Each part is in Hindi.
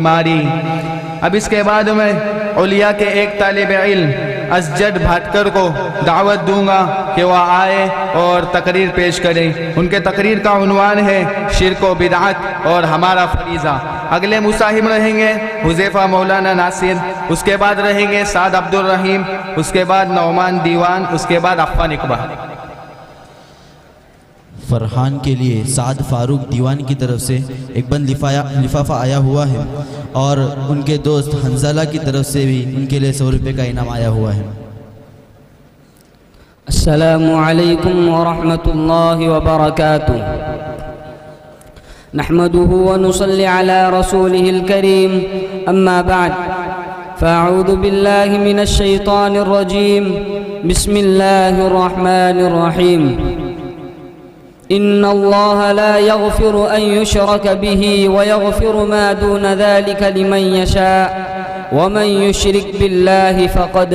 मारी। अब इसके बाद मैं औलिया के एक तालिब इल्म असजद भाटकर को दावत दूंगा कि वह आए और तकरीर पेश करें। उनके तकरीर का उन्वान है शिर्क व बिदअत और हमारा फरीज़ा। अगले मुसाहिब रहेंगे हुज़ैफ़ा मौलाना नासिर, उसके बाद रहेंगे साद अब्दुल रहीम, उसके बाद नौमान दीवान, उसके बाद अफ़्फ़ान इकबाल। फरहान के लिए साद फारूक दीवान की तरफ से एक बंद लिफाफा आया हुआ है और उनके दोस्त हंज़ला की तरफ से भी उनके लिए 100 रुपये का इनाम आया हुआ है। अस्सलामु अलैकुम व रहमतुल्लाहि व बरकातुहू। नहमदुहु व नुसल्ली अला रसूलिहिल करीम, अम्मा बाद, फ़अऊज़ु बिल्लाहि मिनश शैतानिर रजीम, बिस्मिल्लाहिर रहमानिर रहीम। इन्नल्लाह ला यग़फ़िरु अन युशरक बिही व यग़फ़िरु मा दून ज़ालिका लिमन यशा व मन युशरिक बिल्लाहि फ़क़द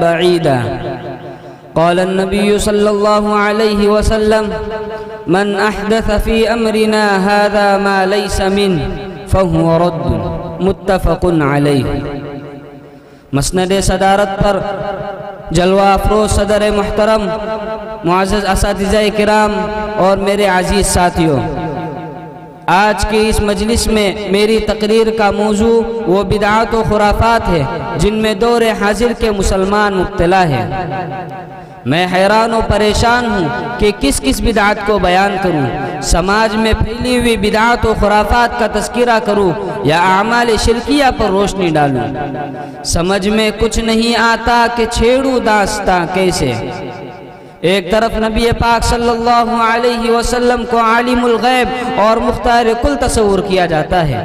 बईदा। क़ाल अन्नबिय्यु सल्लल्लाहु अलैहि वसल्लम मन अहदथ फ़ी अम्रिना हाज़ा मा लैस मिन्हु फ़हुव रद्द, मुत्तफ़क़ुन अलैहि। मसनद सदारत पर जलवा अफरोज़ सदर मुहतरम मुअज़्ज़ज़ असातिज़ा किराम और मेरे अजीज़ साथियों, आज के इस मजलिस में मेरी तकरीर का मौजू वो बिदअत व खुराफात है जिनमें दौर हाजिर के मुसलमान मुब्तला है। मैं हैरान और परेशान हूँ कि किस किस बिदअत को बयान करूँ, समाज में फैली हुई बिदअत व खुराफात का तज़किरा करूँ या आमाल शिरकिया पर रोशनी डालूँ। समझ में कुछ नहीं आता कि छेड़ूँ दास्तां कैसे। एक तरफ नबी पाक सल्लल्लाहु अलैहि वसल्लम को आलिमुल गैब और मुख्तार कुल तस्वूर किया जाता है,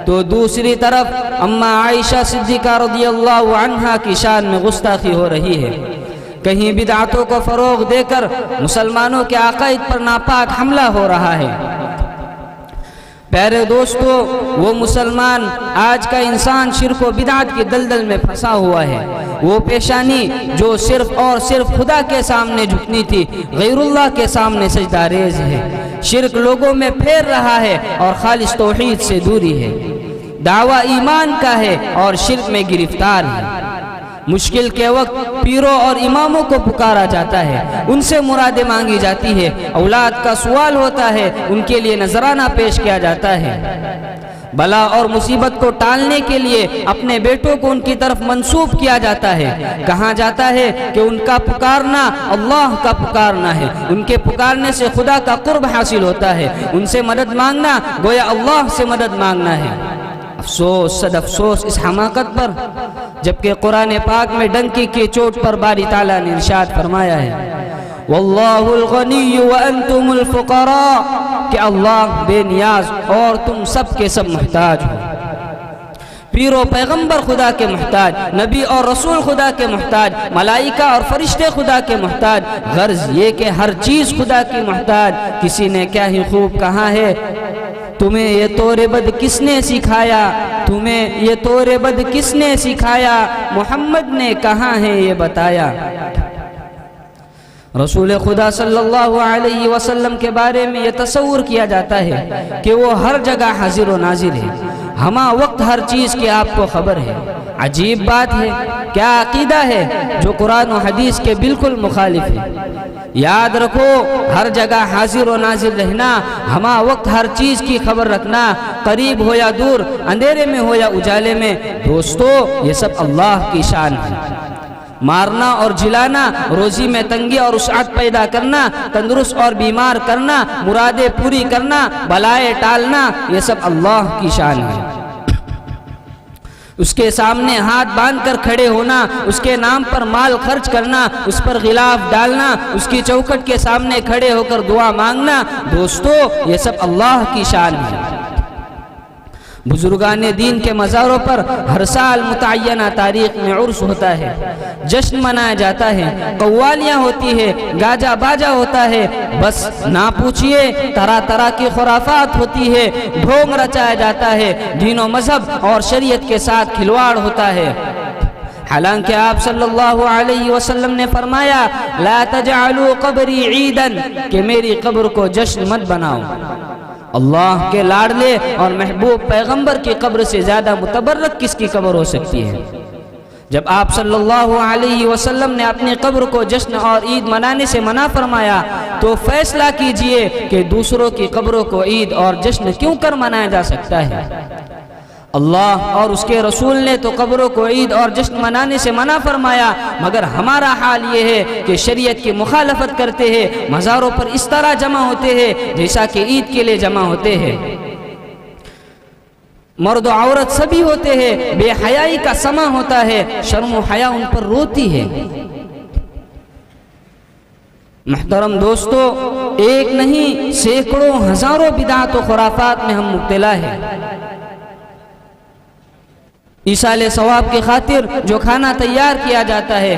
तो दूसरी तरफ अम्मा आयशा सिद्दीक़ा रज़ियल्लाहु अन्हा की शान में गुस्ताखी हो रही है। कहीं बिदअतों को फ़रोग़ देकर मुसलमानों के अक़ाइद पर नापाक हमला हो रहा है। प्यारे दोस्तों, वो मुसलमान, आज का इंसान शिर्क व बिदअत की दलदल में फंसा हुआ है। वो पेशानी जो सिर्फ और सिर्फ खुदा के सामने झुकनी थी, गैरुल्लाह के सामने सजदारेज है। शिर्क लोगों में फैल रहा है और खालिस तौहीद से दूरी है। दावा ईमान का है और शिर्क में गिरफ्तार है। मुश्किल के वक्त पीरों और इमामों को पुकारा जाता है, उनसे मुरादें मांगी जाती है। औलाद का सवाल होता है, उनके लिए नजराना पेश किया जाता है। बला और मुसीबत को टालने के लिए अपने बेटों को उनकी तरफ मंसूब किया जाता है। कहा जाता है कि उनका पुकारना अल्लाह का पुकारना है, उनके पुकारने से खुदा का कुर्ब हासिल होता है। उनसे मदद मांगना गोया अल्लाह से मदद मांगना है। अफसोस सद अफसोस इस हमाकत पर, जबकि कुरान पाक में डंकी की चोट पर बारी ताला ने इरशाद फरमाया है, वल्लाहुल गनिय्यु व अंतुमुल फुक़रा, कि अल्लाह बेनियाज और तुम सब के सब मुहताज हो। पीरो पैगंबर खुदा के मुहताज, नबी और रसूल खुदा के मुहताज, मलाइका और फरिश्ते खुदा के मुहताज, गर्ज ये कि हर चीज़ खुदा की मुहताज। किसी ने क्या ही खूब कहा है, तुम्हें ये तोरे बद किसने सिखाया, तुम्हें ये तोरे बद किसने सिखाया, मोहम्मद ने कहा है ये बताया। रसूल खुदा सल्लल्लाहु अलैहि वसल्लम के बारे में ये तस्वूर किया जाता है कि वो हर जगह हाजिर व नाजिर है, हमा वक्त हर चीज़ की आपको खबर है। अजीब बात है, क्या अकीदा है जो कुरान और हदीस के बिल्कुल मुखालिफ है। याद रखो, हर जगह हाजिर व नाजिर रहना, हमा वक्त हर चीज़ की खबर रखना, करीब हो या दूर, अंधेरे में हो या उजाले में, दोस्तों ये सब अल्लाह की शान है। मारना और जिलाना, रोजी में तंगी और उसअत पैदा करना, तंदुरुस्त और बीमार करना, मुरादें पूरी करना, बलाएं टालना, ये सब अल्लाह की शान है। उसके सामने हाथ बांधकर खड़े होना, उसके नाम पर माल खर्च करना, उस पर गिलाफ डालना, उसकी चौखट के सामने खड़े होकर दुआ मांगना, दोस्तों ये सब अल्लाह की शान है। बुजुर्गाने दीन के मज़ारों पर हर साल मुतय्यना तारीख में उर्स होता है, जश्न मनाया जाता है, कव्वालियाँ होती है, गाजा बाजा होता है। बस ना पूछिए, तरह तरह की खुराफात होती है, ढोंग रचाया जाता है, दीन व मजहब और शरीयत के साथ खिलवाड़ होता है। हालांकि आप सल्लल्लाहु अलैहि वसल्लम ने फरमाया, ला तजअलू क़ब्री ईदन, कि मेरी कब्र को जश्न मत बनाओ। अल्लाह के लाडले और महबूब पैगंबर की कब्र से ज़्यादा मुतबर्रक किसकी कब्र हो सकती है। जब आप सल्लल्लाहु अलैहि वसल्लम ने अपनी कब्र को जश्न और ईद मनाने से मना फरमाया, तो फैसला कीजिए कि दूसरों की कब्रों को ईद और जश्न क्यों कर मनाया जा सकता है। अल्लाह और उसके रसूल ने तो कब्रों को ईद और जश्न मनाने से मना फरमाया, मगर हमारा हाल ये है कि शरीयत की मुखालफत करते हैं, मज़ारों पर इस तरह जमा होते हैं जैसा कि ईद के लिए जमा होते हैं। मर्द औरत सभी होते हैं, बेहयाई का समा होता है, शर्म व हया उन पर रोती है। मुहतरम दोस्तों, एक नहीं सैकड़ों हजारों बिदात व खुराफात में हम मुब्तला है। ईसाले सवाब की खातिर जो खाना तैयार किया जाता है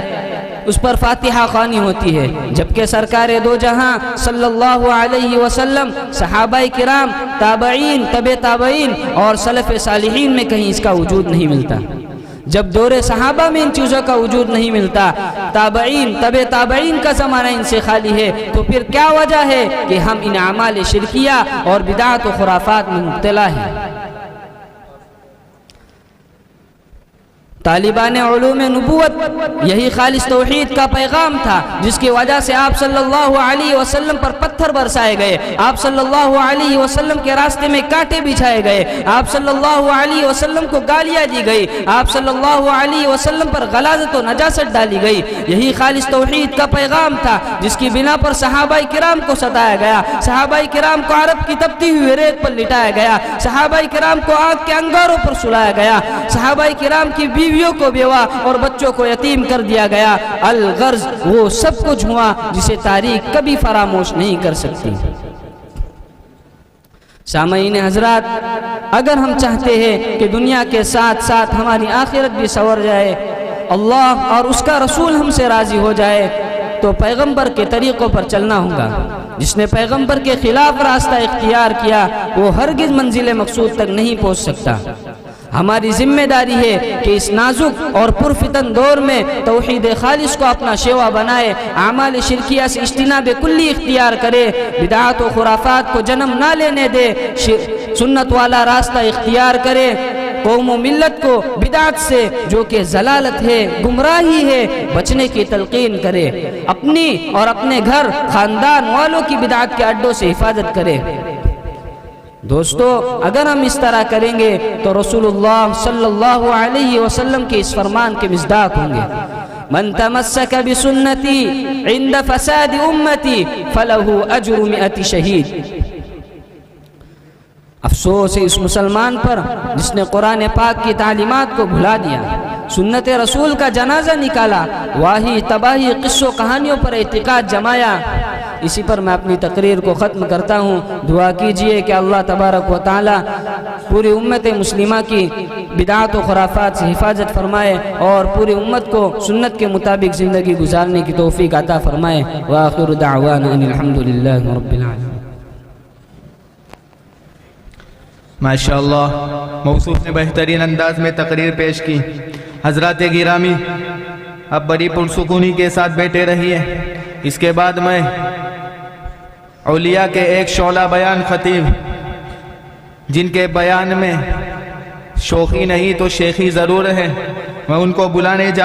उस पर फातिहा ख़्वानी होती है, जबकि सरकार दो जहां सल्लल्लाहु अलैहि वसल्लम, सहाबाए किराम, ताबईन, तबे ताबईन और सलफ़ सालिहीन में कहीं इसका वजूद नहीं मिलता। जब दौरे सहाबा में इन चीज़ों का वजूद नहीं मिलता, ताबईन, तबे ताबईन का ज़माना इनसे खाली है, तो फिर क्या वजह है कि हम इन अमाल शिरकिया और बिदात व खुराफात में मुब्तला हैं। तालिबान उलूम नबूवत यही खालिस तौहीद का पैगाम था, जिसकी वजह से आप सल्लल्लाहु अलैहि वसल्लम पर पत्थर बरसाए गए, आप सल्लल्लाहु अलैहि वसल्लम के रास्ते में कांटे बिछाए गए, आप सल्लल्लाहु अलैहि वसल्लम को गालियाँ दी गई, आप सल्लल्लाहु अलैहि वसल्लम पर गलाज़त व नजासत डाली गई। यही खालिस तौहीद का पैगाम था, जिसकी बिना पर सहाबाए किराम को सताया गया, सहाबाए किराम को अरब की तपती हुई रेत पर लिटाया गया, सहाबाए किराम को आग के अंगारों पर सुलाया गया, सहाबाए किराम की बीवियों को बेवा और बच्चों को यतीम कर दिया गया। अल-गर्ज वो सब कुछ हुआ जिसे तारीख कभी फरामोश नहीं कर सकती। सामईन हजरात, अगर हम चाहते हैं कि दुनिया के साथ साथ हमारी आखिरत भी संवर जाए, अल्लाह और उसका रसूल हमसे राजी हो जाए, तो पैगंबर के तरीक़ों पर चलना होगा। जिसने पैगंबर के खिलाफ रास्ता इख्तियार किया वो हरगिज़ मंजिल मकसूद तक नहीं पहुँच सकता। हमारी जिम्मेदारी है कि इस नाजुक और पुरफितन दौर में तौहीद खालिस को अपना शेवा बनाए, आमाल शिरकिया से इज्तिनाब कुल्ली इख्तियार करे, बिदात व खुराफात को जन्म ना लेने दे, सुन्नत वाला रास्ता इख्तियार करे, कौम व मिल्लत को बिदात से जो कि जलालत है, गुमराही है, बचने की तलकीन करे, अपनी और अपने घर खानदान वालों की बिदात के अड्डों से हिफाजत करे। दोस्तों, अगर हम इस तरह करेंगे तो रसूलुल्लाह सल्लल्लाहु अलैहि वसल्लम के इस फरमान के मिस्दाक होंगे, मन तमस्सक बिसुन्नती इंद फसाद उम्मती फलहु अज्रु मिअति शहीद। अफसोस है इस मुसलमान पर जिसने कुरान पाक की तालीमात को भुला दिया, सुन्नत रसूल का जनाजा निकाला, वाही तबाही किस्सों कहानियों पर एतिकाद जमाया। इसी पर मैं अपनी तकरीर को ख़त्म करता हूँ। दुआ कीजिए कि अल्लाह तबारक व तआला पूरी उम्मत मुस्लिमा की बिदात व खुराफात से हिफाजत फरमाए और पूरी उम्मत को सुन्नत के मुताबिक ज़िंदगी गुजारने की तौफीक अता फरमाए। व आखिरु दाअवाना अनिल हम्दुलिल्लाहि रब्बिल आलमीन। माशाअल्लाह, मौसूफ ने बेहतरीन अंदाज में तकरीर पेश की। हजरात गिरामी, अब बड़ी पुरसुकूनी के साथ बैठे रहिए। इसके बाद मैं औलिया के एक शौला बयान खतीब, जिनके बयान में शोखी नहीं तो शेखी ज़रूर है, मैं उनको बुलाने जा